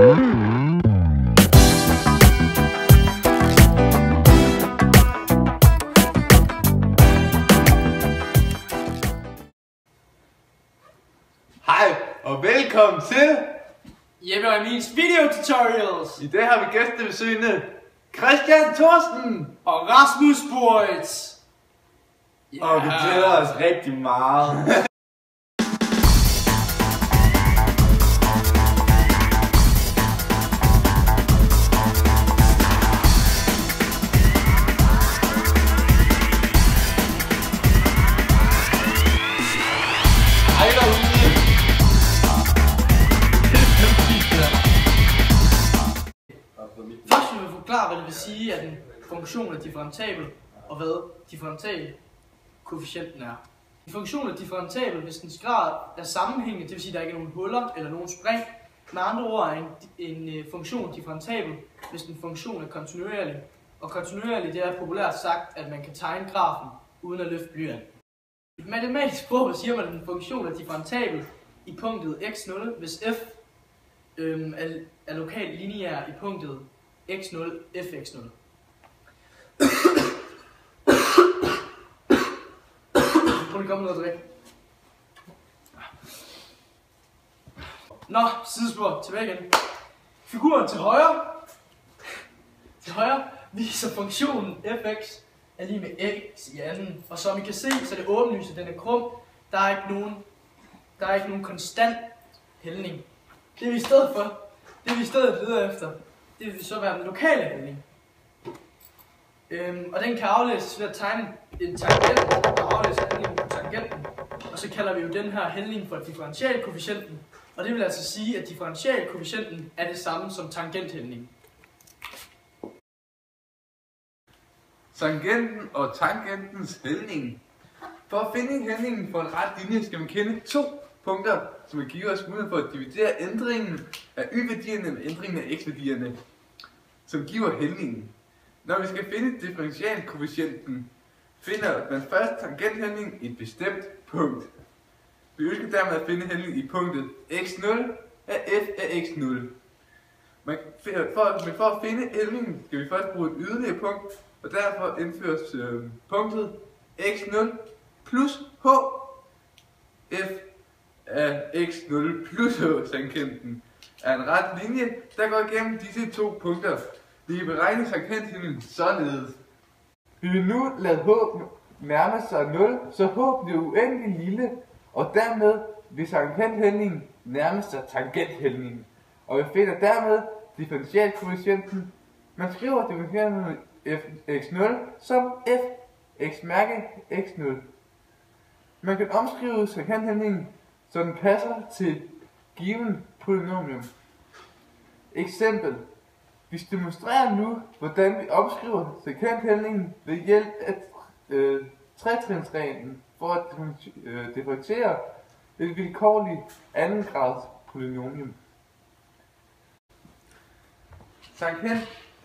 Hej og velkommen til Jeppe og Emils video tutorials. I dag har vi gæstebesøgende Christian Thorsten og Rasmus Boritz. Og vi glæder os rigtig meget. Først vil vi forklare, hvad det vil sige, at en funktion er differentabel, og hvad differentialkoefficienten er. En funktion er differentabel, hvis dens grad er sammenhængende, det vil sige, at der ikke er nogen huller eller nogen spring. Med andre ord er en funktion differentabel, hvis en funktion er kontinuerlig. Og kontinuerlig, det er populært sagt, at man kan tegne grafen uden at løfte blyanten. I et matematisk sprog siger man, at en funktion er differentabel i punktet x0, hvis f er lokalt lineær i punktet x0, fx0. Prøv lige komme noget væk. Nå, sidespor, tilbage igen. Figuren til højre viser funktionen fx er lige med x i anden. Og som I kan se, så er det åbenlyst, at den er krum. Der er ikke nogen konstant hældning. Det vi i stedet leder efter, det vil så være den lokale hældning. Og den kan aflæses ved at tegne en tangent, der aflæser hældningen på tangenten. Og så kalder vi jo den her hældning for differentialkoefficienten. Og det vil altså sige, at differentialkoefficienten er det samme som tangenthældningen. Tangenten og tangentens hældning. For at finde hældningen for en ret linje, skal man kende to punkter, som vil give os mulighed for at dividere ændringen af y-værdierne med ændringen af x-værdierne, som giver hældningen. Når vi skal finde differentialkoefficienten, finder man først tangenthældningen i et bestemt punkt. Vi ønsker dermed at finde hældningen i punktet x0 af f af x0. Men for at finde hældningen skal vi først bruge et yderligere punkt, og derfor indføres punktet x0 plus h f af x0 plus h-tangenten er en ret linje, der går igennem disse to punkter. Vi kan beregne tangenthældningen således. Vi vil nu lade h nærme sig 0, så h bliver uendelig lille, og dermed vil tangenthældningen nærme sig tangenthældningen. Og vi finder dermed differentialkoefficienten. Man skriver differentialkoefficienten fx0 som f x mærke x0. Man kan omskrive tangenthældningen, så den passer til given polynomium. Eksempel. Vi demonstrerer nu, hvordan vi omskriver tangenthældningen ved hjælp af tretrinsreglen for at differentiere et vilkårligt andengrads polynomium.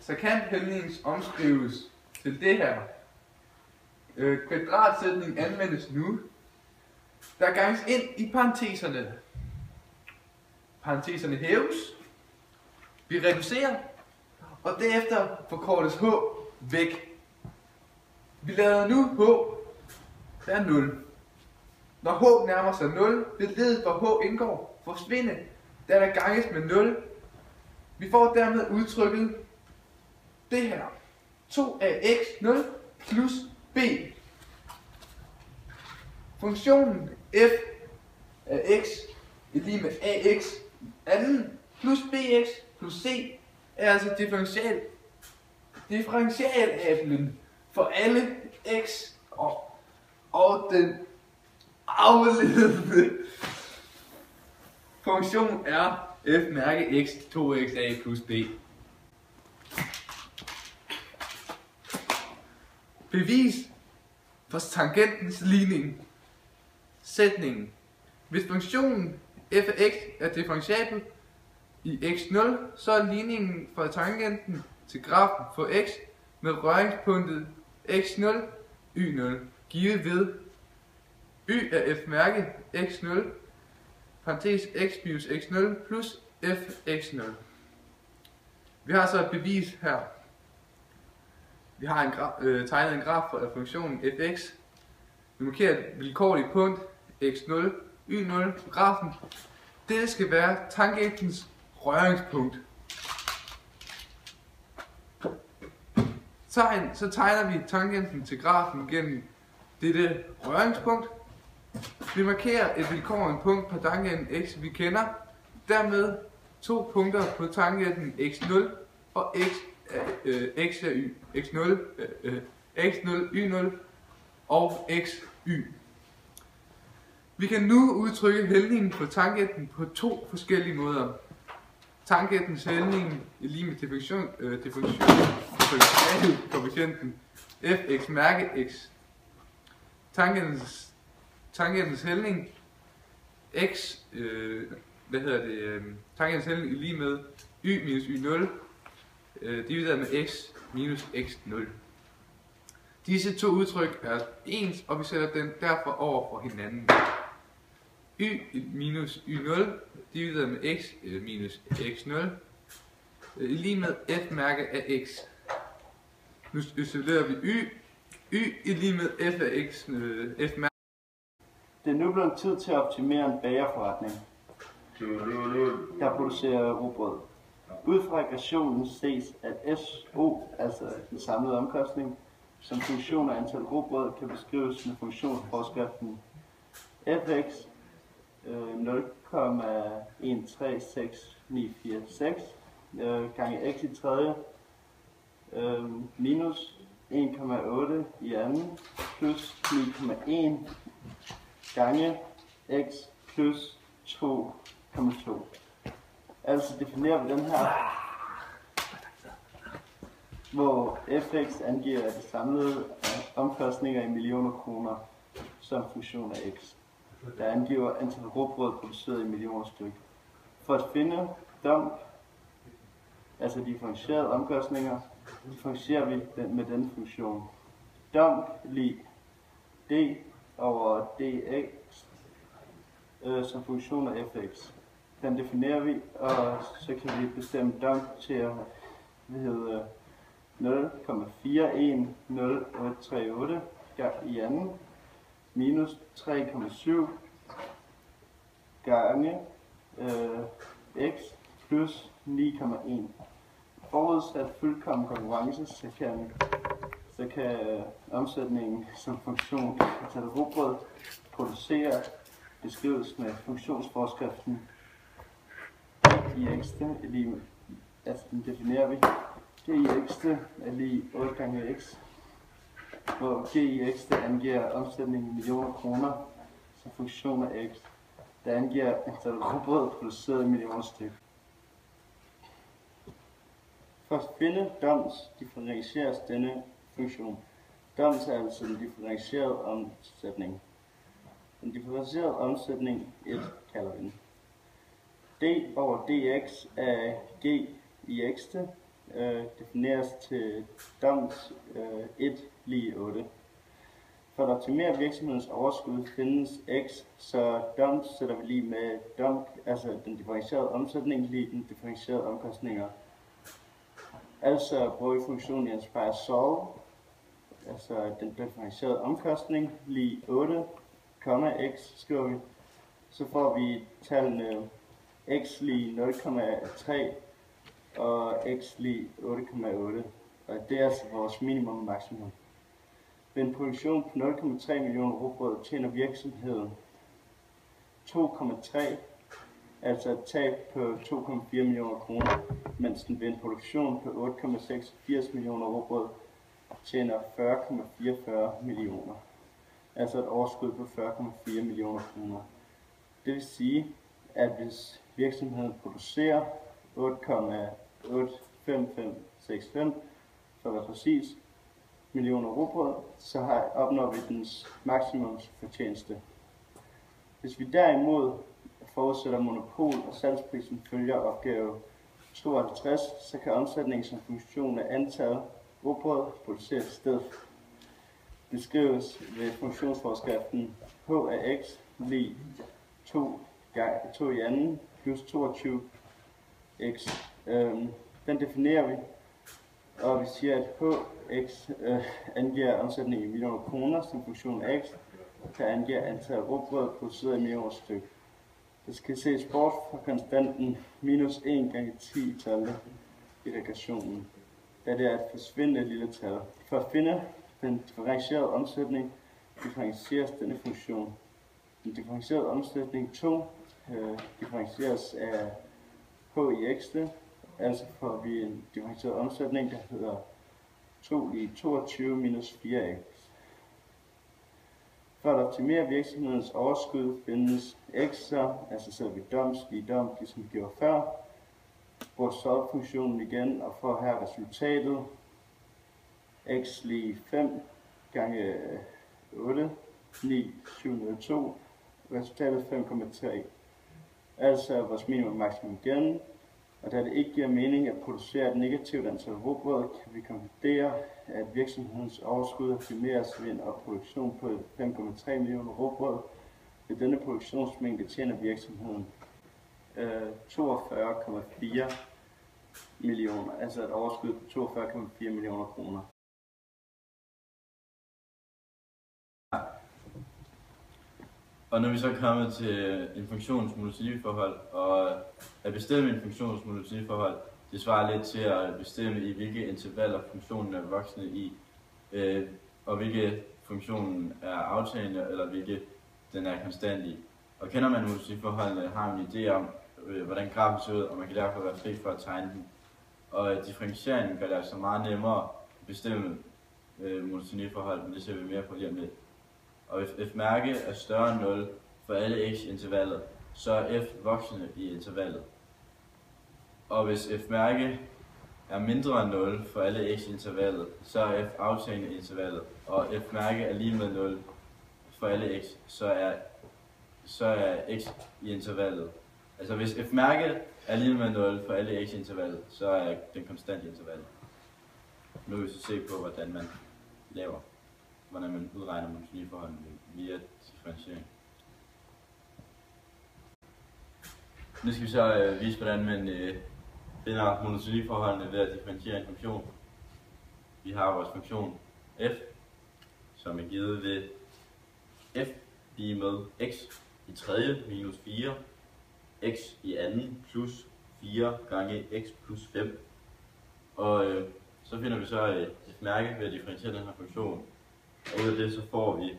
Tangenthældningen omskrives til det her. Kvadratsætningen anvendes nu. Der ganges ind i parenteserne. Parenteserne hæves. Vi reducerer. Og derefter forkortes h væk. Vi lader nu h være 0. Når h nærmer sig 0, vil ledet hvor h indgår forsvinde, da der ganges med 0. Vi får dermed udtrykket det her. 2 af x0 plus b. Funktionen f af x er lige med ax anden plus bx plus c er altså differentialablen for alle x og den afledende funktion er f mærke x 2xa plus b. Bevis for tangentens ligning. Sætningen. Hvis funktionen f af x er differentiabel i x0, så er ligningen fra tangenten til grafen for x med røringspunktet x0, y0, givet ved y af f mærke x0, parentes x minus x0 plus f x0. Vi har så et bevis her. Vi har tegnet en graf af funktionen fx. Vi markerer et vilkårligt punkt x0, y0 på grafen. Det skal være tangentens røringspunkt. Så tegner vi tangenten til grafen gennem dette røringspunkt. Vi markerer et vilkårligt punkt på tangenten x, vi kender. Dermed 2 punkter på tangenten x0 og x er y. x0, y0 og xy. Vi kan nu udtrykke hældningen på tangenten på 2 forskellige måder. Tangentens hældning er lige med differentialkoefficienten fx mærke x. Tangentens hældning x, tangentens hældning er lige med y minus y0 divideret med x minus x0. Disse 2 udtryk er ens, og vi sætter dem derfor over for hinanden. Y minus y0 divideret med x minus x0 lige med f mærke af x. Nu isolerer vi y er lige med f af x, f mærke. Det er nu blevet tid til at optimere en bagerforretning, der producerer rugbrød. Ud fra regressionen ses, at SO, altså den samlede omkostning, som funktion af antal rugbrød kan beskrives med funktionsforskriften fx 0,136946 gange x i tredje minus 1,8 i anden plus 9,1 gange x plus 2,2. Altså definerer vi den her, hvor fx angiver de samlede omkostninger i millioner kroner som funktion af x, der angiver antal rugbrød produceret i millioner stykker. For at finde dump, altså differentierede omkostninger, differentierer vi med denne funktion. Dump lig d over dx som funktion af fx. Den definerer vi, og så kan vi bestemme dump til at hedde 0,410838 i anden minus 3,7 gange x plus 9,1. Forudsat fuldkommen konkurrence, så kan omsætningen som funktion af rugbrød producere beskrives med funktionsforskriften i x, altså den definerer vi. G i x er lige 8 gange x, hvor G i x angiver omsætningen i millioner kroner som funktion af x, der angiver antal rugbrød produceret i millioner stykker. For at finde DOMS differentieres denne funktion. DOMS er altså en differentieret omsætning. En differentieret omsætning 1 kalder vi den. D over dx af g i x defineres til DOMS 1 lige 8. For at optimere virksomhedens overskud findes x, så DOMS sætter vi lige med DOMC, altså den differentierede omsætning, lige den differentierede omkostninger. Altså bruger vi funktionen i inspire solve, altså den differentierede omkostning, lige 8, x skriver vi. Så får vi tallene x lige 0,3 og x lige 8,8. Og det er altså vores minimum og maksimum. Ved en produktion på 0,3 millioner rugbrød tjener virksomheden 2,3, altså et tab på 2,4 millioner kroner, mens den ved en produktion på 8,86 millioner rugbrød tjener 40,44 millioner, altså et overskud på 40,4 millioner kroner. Det vil sige, at hvis virksomheden producerer 8,85565 for at være præcis millioner rugbrød, så opnår vi dens maksimumsfortjeneste. Hvis vi derimod forudsætter monopol og salgsprisen følger opgave 52, så kan omsætningen som funktion af antal rugbrød produceret i stedet beskrives ved funktionsforskriften h af x lige 2 i anden plus 22 x. Den definerer vi, og vi siger, at hx angiver omsætning i millioner kroner som funktion af x, der angiver antal rugbrød produceret i millioner styk. Det skal ses bort fra konstanten minus 1 gange 10 tallet i regressionen, da det er et forsvindende lille tal. For at finde den differentierede omsætning, differentieres denne funktion. Den differentierede omsætning 2 differentieres af h i x, altså får vi en differentieret omsætning, der hedder 2 i 22 minus 4x. For at optimere virksomhedens overskud findes x'er, altså sætter vi doms, ligesom vi gjorde før, bruger solve-funktionen igen og får her resultatet x lige 5 gange 8, 9, 702, resultatet 5,3. Altså vores minimum maksimum igen, og da det ikke giver mening at producere et negativt antal rugbrød, kan vi konkludere, at virksomhedens overskud optimeres ved en produktion på 5,3 millioner rugbrød. Ved denne produktionsmængde tjener virksomheden 42,4 millioner, altså et overskud på 42,4 millioner kroner. Og når vi så er kommet til en funktions monotoniforhold, og at bestemme en funktions monotoniforhold, det svarer lidt til at bestemme i hvilke intervaller funktionen er voksende i, og hvilke funktionen er aftagende, eller hvilke den er konstant i. Og kender man monotoniforholdene, har man en idé om, hvordan grafen ser ud, og man kan derfor være fri for at tegne den. Og differentieringen gør det altså meget nemmere at bestemme monotoniforhold, men det ser vi mere på lige om lidt. Og hvis f-mærke er større end 0 for alle x i intervallet, så er f voksende i intervallet. Og hvis f-mærke er mindre end 0 for alle x i intervallet, så er f aftagende i intervallet. Og f-mærke er lige med 0 for alle x, så er x i intervallet. Altså hvis f-mærke er lige med 0 for alle x i intervallet, så er den konstant i intervallet. Nu vil vi så se på, hvordan man udregner monotoniforholdene via differentiering. Nu skal vi så vise, hvordan man finder monotoniforholdene ved at differentiere en funktion. Vi har vores funktion f, som er givet ved f lige med x i tredje minus 4, x i anden plus 4 gange x plus 5. Og så finder vi så et mærke ved at differentiere den her funktion. Og ud af det så får vi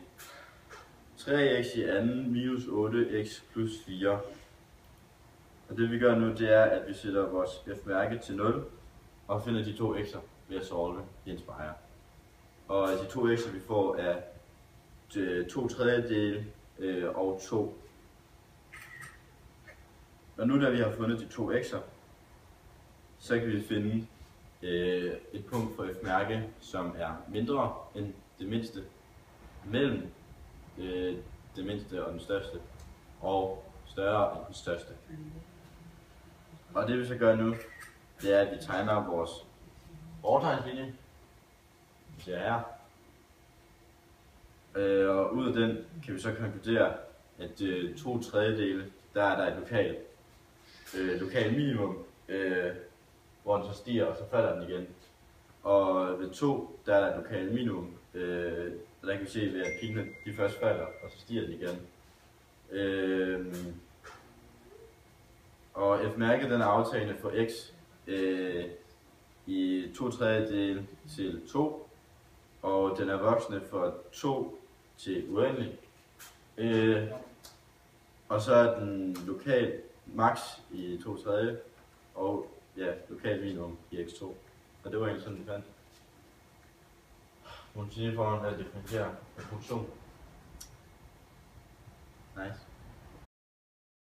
3x i anden minus 8x plus 4. Og det vi gør nu, det er, at vi sætter vores f-mærke til 0 og finder de to x'er ved at solve i Inspire. Og de to x'er vi får er 2/3 og 2. Og nu da vi har fundet de to x'er, så kan vi finde et punkt for f-mærke, som er mindre end det mindste, mellem det mindste og den største, og større end den største. Og det vi så gør nu, det er, at vi tegner vores overtegnslinje, vi ser her. Og ud af den kan vi så konkludere, at 2/3, der er der et lokalt minimum, hvor den så stiger, og så falder den igen. Og ved 2, der er der et lokalt minimum, og der kan vi se, at pilene de først falder, og så stiger den igen. Og f-mærket den er aftagende for x i 2/3 til 2, og den er voksende fra 2 til uendelig. Og så er den lokal max i 2/3, og ja, lokal minimum i x2. Og det var egentlig sådan, vi fandt monotoniforholdet ved at differentiere en funktion. Nice.